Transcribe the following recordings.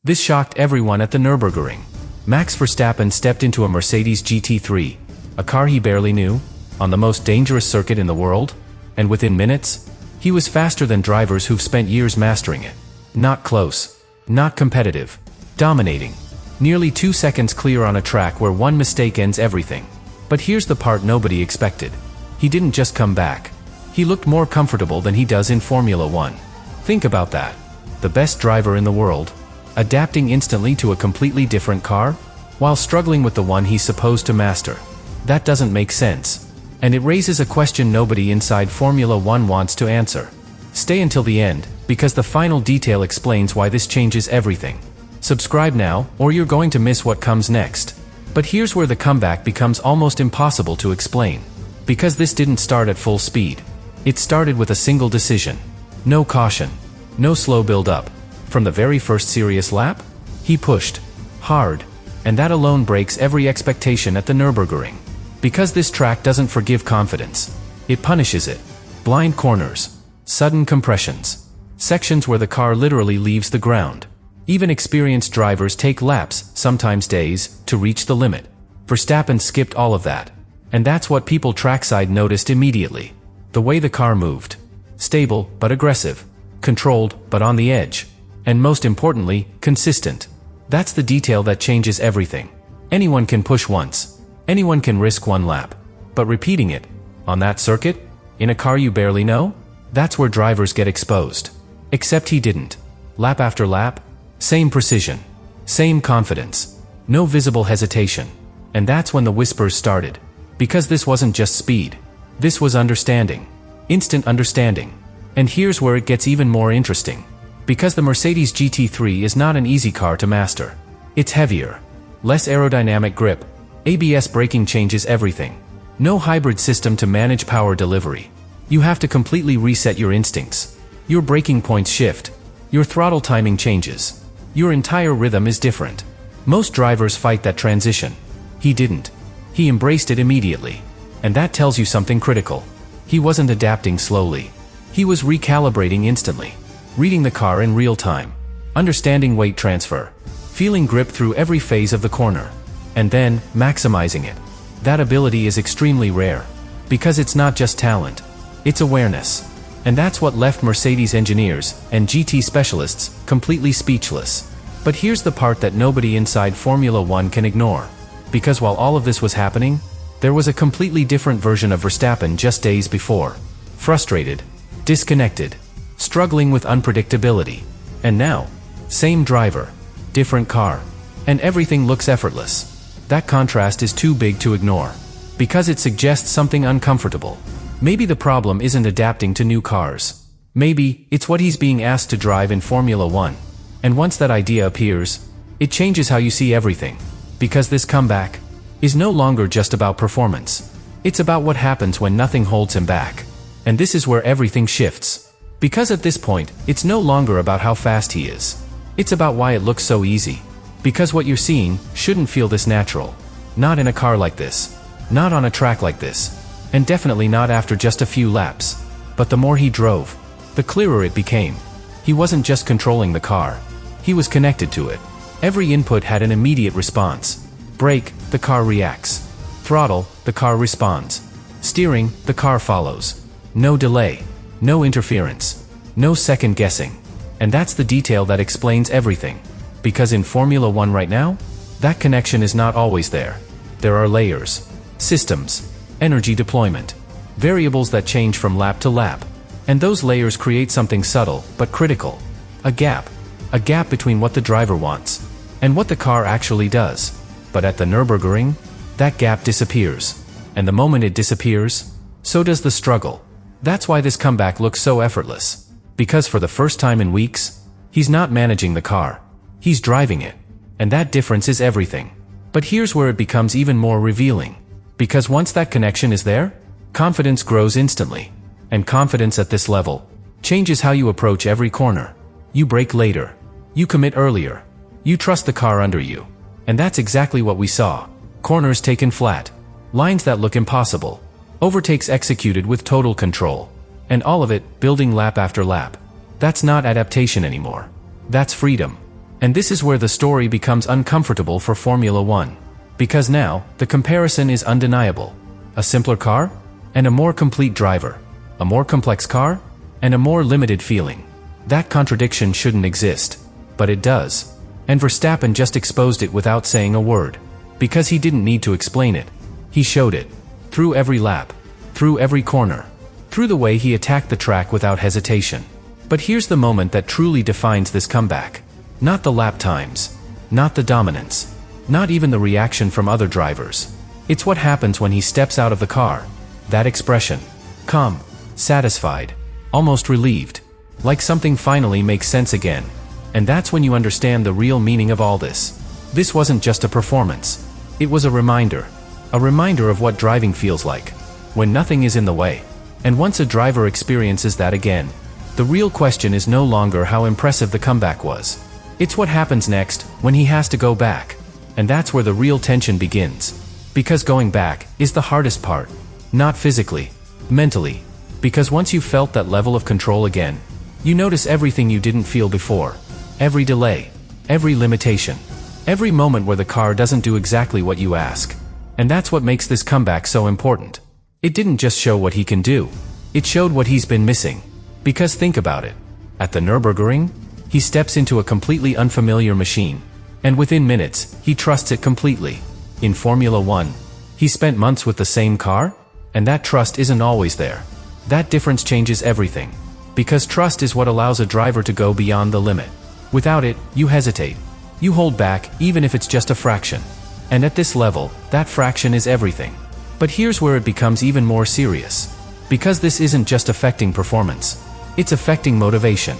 This shocked everyone at the Nurburgring. Max Verstappen stepped into a Mercedes GT3, a car he barely knew, on the most dangerous circuit in the world, and within minutes, he was faster than drivers who've spent years mastering it. Not close, not competitive, dominating. Nearly 2 seconds clear on a track where one mistake ends everything. But here's the part nobody expected. He didn't just come back. He looked more comfortable than he does in Formula 1. Think about that. The best driver in the world, adapting instantly to a completely different car, while struggling with the one he's supposed to master. That doesn't make sense. And it raises a question nobody inside Formula 1 wants to answer. Stay until the end, because the final detail explains why this changes everything. Subscribe now, or you're going to miss what comes next. But here's where the comeback becomes almost impossible to explain. Because this didn't start at full speed. It started with a single decision. No caution. No slow build-up. From the very first serious lap, he pushed hard. And that alone breaks every expectation at the Nürburgring. Because this track doesn't forgive confidence. It punishes it. Blind corners. Sudden compressions. Sections where the car literally leaves the ground. Even experienced drivers take laps, sometimes days, to reach the limit. Verstappen skipped all of that. And that's what people trackside noticed immediately. The way the car moved. Stable, but aggressive. Controlled, but on the edge. And most importantly, consistent. That's the detail that changes everything. Anyone can push once. Anyone can risk one lap. But repeating it, on that circuit, in a car you barely know, that's where drivers get exposed. Except he didn't. Lap after lap, same precision, same confidence, no visible hesitation. And that's when the whispers started. Because this wasn't just speed. This was understanding. Instant understanding. And here's where it gets even more interesting. Because the Mercedes GT3 is not an easy car to master. It's heavier. Less aerodynamic grip. ABS braking changes everything. No hybrid system to manage power delivery. You have to completely reset your instincts. Your braking points shift. Your throttle timing changes. Your entire rhythm is different. Most drivers fight that transition. He didn't. He embraced it immediately. And that tells you something critical. He wasn't adapting slowly. He was recalibrating instantly. Reading the car in real time. Understanding weight transfer. Feeling grip through every phase of the corner. And then, maximizing it. That ability is extremely rare. Because it's not just talent. It's awareness. And that's what left Mercedes engineers and GT specialists completely speechless. But here's the part that nobody inside Formula 1 can ignore. Because while all of this was happening, there was a completely different version of Verstappen just days before. Frustrated. Disconnected. Struggling with unpredictability. And now, same driver. Different car. And everything looks effortless. That contrast is too big to ignore. Because it suggests something uncomfortable. Maybe the problem isn't adapting to new cars. Maybe it's what he's being asked to drive in Formula 1. And once that idea appears, it changes how you see everything. Because this comeback is no longer just about performance. It's about what happens when nothing holds him back. And this is where everything shifts. Because at this point, it's no longer about how fast he is. It's about why it looks so easy. Because what you're seeing shouldn't feel this natural. Not in a car like this. Not on a track like this. And definitely not after just a few laps. But the more he drove, the clearer it became. He wasn't just controlling the car. He was connected to it. Every input had an immediate response. Brake, the car reacts. Throttle, the car responds. Steering, the car follows. No delay. No interference. No second guessing. And that's the detail that explains everything. Because in Formula 1 right now, that connection is not always there. There are layers. Systems. Energy deployment. Variables that change from lap to lap. And those layers create something subtle, but critical. A gap. A gap between what the driver wants and what the car actually does. But at the Nürburgring, that gap disappears. And the moment it disappears, so does the struggle. That's why this comeback looks so effortless. Because for the first time in weeks, he's not managing the car. He's driving it. And that difference is everything. But here's where it becomes even more revealing. Because once that connection is there, confidence grows instantly. And confidence at this level changes how you approach every corner. You brake later. You commit earlier. You trust the car under you. And that's exactly what we saw. Corners taken flat. Lines that look impossible. Overtakes executed with total control. And all of it building lap after lap. That's not adaptation anymore. That's freedom. And this is where the story becomes uncomfortable for Formula One. Because now, the comparison is undeniable. A simpler car, and a more complete driver. A more complex car, and a more limited feeling. That contradiction shouldn't exist. But it does. And Verstappen just exposed it without saying a word. Because he didn't need to explain it. He showed it. Through every lap. Through every corner. Through the way he attacked the track without hesitation. But here's the moment that truly defines this comeback. Not the lap times. Not the dominance. Not even the reaction from other drivers. It's what happens when he steps out of the car. That expression. Calm. Satisfied. Almost relieved. Like something finally makes sense again. And that's when you understand the real meaning of all this. This wasn't just a performance. It was a reminder. A reminder of what driving feels like. When nothing is in the way. And once a driver experiences that again, the real question is no longer how impressive the comeback was. It's what happens next, when he has to go back. And that's where the real tension begins. Because going back is the hardest part. Not physically. Mentally. Because once you've felt that level of control again, you notice everything you didn't feel before. Every delay. Every limitation. Every moment where the car doesn't do exactly what you ask. And that's what makes this comeback so important. It didn't just show what he can do. It showed what he's been missing. Because think about it. At the Nurburgring, he steps into a completely unfamiliar machine. And within minutes, he trusts it completely. In Formula One, he spent months with the same car, and that trust isn't always there. That difference changes everything. Because trust is what allows a driver to go beyond the limit. Without it, you hesitate. You hold back, even if it's just a fraction. And at this level, that fraction is everything. But here's where it becomes even more serious. Because this isn't just affecting performance. It's affecting motivation.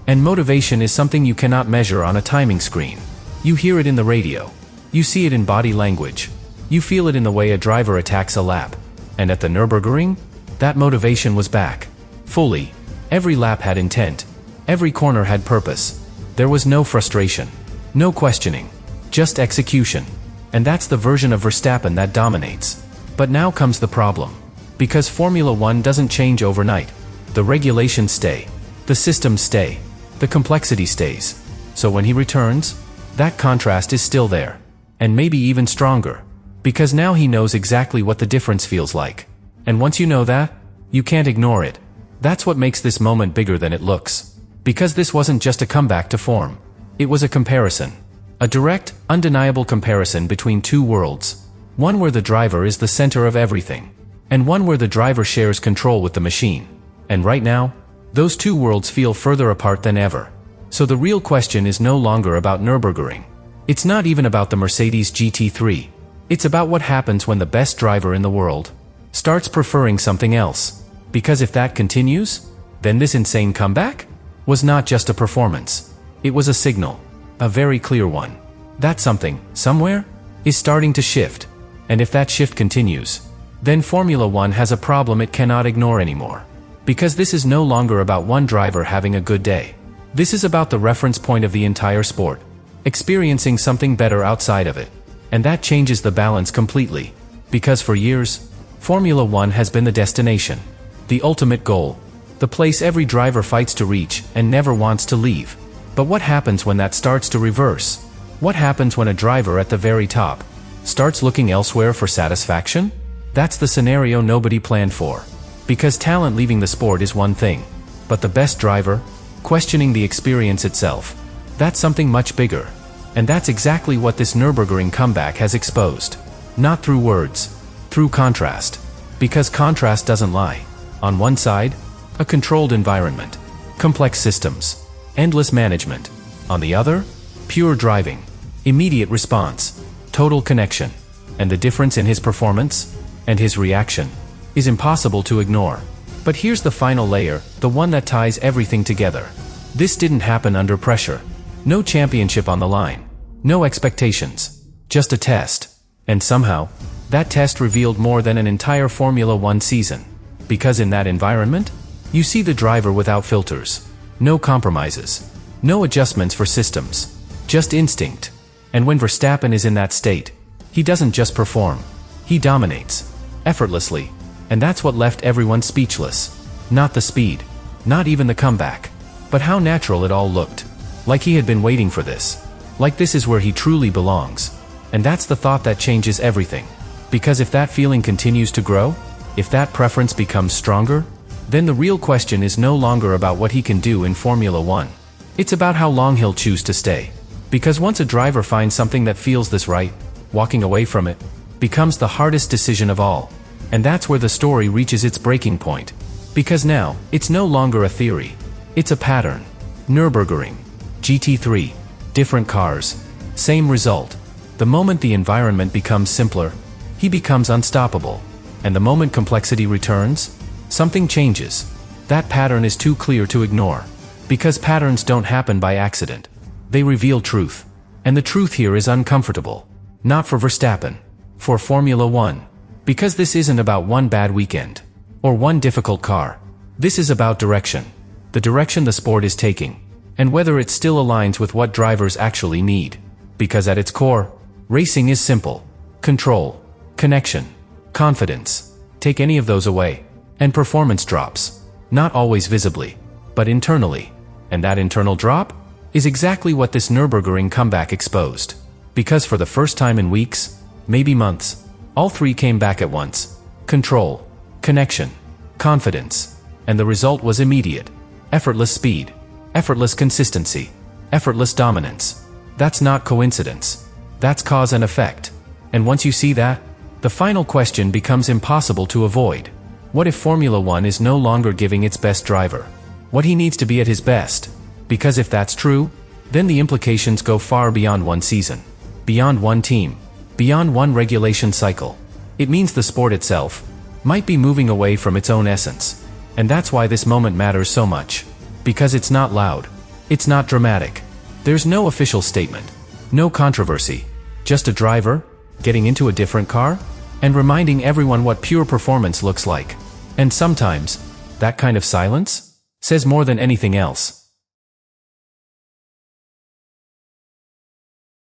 And motivation is something you cannot measure on a timing screen. You hear it in the radio. You see it in body language. You feel it in the way a driver attacks a lap. And at the Nürburgring, that motivation was back. Fully. Every lap had intent. Every corner had purpose. There was no frustration. No questioning. Just execution. And that's the version of Verstappen that dominates. But now comes the problem. Because Formula One doesn't change overnight. The regulations stay. The systems stay. The complexity stays. So when he returns, that contrast is still there. And maybe even stronger. Because now he knows exactly what the difference feels like. And once you know that, you can't ignore it. That's what makes this moment bigger than it looks. Because this wasn't just a comeback to form. It was a comparison. A direct, undeniable comparison between two worlds. One where the driver is the center of everything. And one where the driver shares control with the machine. And right now, those two worlds feel further apart than ever. So the real question is no longer about Nürburgring. It's not even about the Mercedes GT3. It's about what happens when the best driver in the world starts preferring something else. Because if that continues, then this insane comeback was not just a performance. It was a signal. A very clear one. That something, somewhere, is starting to shift. And if that shift continues, then Formula One has a problem it cannot ignore anymore. Because this is no longer about one driver having a good day. This is about the reference point of the entire sport. Experiencing something better outside of it. And that changes the balance completely. Because for years, Formula One has been the destination. The ultimate goal. The place every driver fights to reach and never wants to leave. But what happens when that starts to reverse? What happens when a driver at the very top starts looking elsewhere for satisfaction? That's the scenario nobody planned for. Because talent leaving the sport is one thing. But the best driver, questioning the experience itself, that's something much bigger. And that's exactly what this Nürburgring comeback has exposed. Not through words, through contrast. Because contrast doesn't lie. On one side, a controlled environment, complex systems, endless management. On the other, pure driving, immediate response, total connection. And the difference in his performance, and his reaction, is impossible to ignore. But here's the final layer, the one that ties everything together. This didn't happen under pressure. No championship on the line. No expectations. Just a test. And somehow, that test revealed more than an entire Formula One season. Because in that environment, you see the driver without filters. No compromises. No adjustments for systems. Just instinct. And when Verstappen is in that state, he doesn't just perform. He dominates. Effortlessly. And that's what left everyone speechless. Not the speed. Not even the comeback. But how natural it all looked. Like he had been waiting for this. Like this is where he truly belongs. And that's the thought that changes everything. Because if that feeling continues to grow, if that preference becomes stronger, then the real question is no longer about what he can do in Formula One. It's about how long he'll choose to stay. Because once a driver finds something that feels this right, walking away from it becomes the hardest decision of all. And that's where the story reaches its breaking point. Because now, it's no longer a theory. It's a pattern. Nurburgring. GT3. Different cars. Same result. The moment the environment becomes simpler, he becomes unstoppable. And the moment complexity returns, something changes. That pattern is too clear to ignore. Because patterns don't happen by accident. They reveal truth. And the truth here is uncomfortable. Not for Verstappen. For Formula One. Because this isn't about one bad weekend. Or one difficult car. This is about direction. The direction the sport is taking. And whether it still aligns with what drivers actually need. Because at its core, racing is simple. Control. Connection. Confidence. Take any of those away, and performance drops. Not always visibly, but internally. And that internal drop is exactly what this Nürburgring comeback exposed. Because for the first time in weeks, maybe months, all three came back at once. Control, connection, confidence. And the result was immediate. Effortless speed, effortless consistency, effortless dominance. That's not coincidence. That's cause and effect. And once you see that, the final question becomes impossible to avoid. What if Formula One is no longer giving its best driver what he needs to be at his best? Because if that's true, then the implications go far beyond one season, beyond one team, beyond one regulation cycle. It means the sport itself might be moving away from its own essence. And that's why this moment matters so much. Because it's not loud. It's not dramatic. There's no official statement. No controversy. Just a driver getting into a different car and reminding everyone what pure performance looks like. And sometimes, that kind of silence says more than anything else.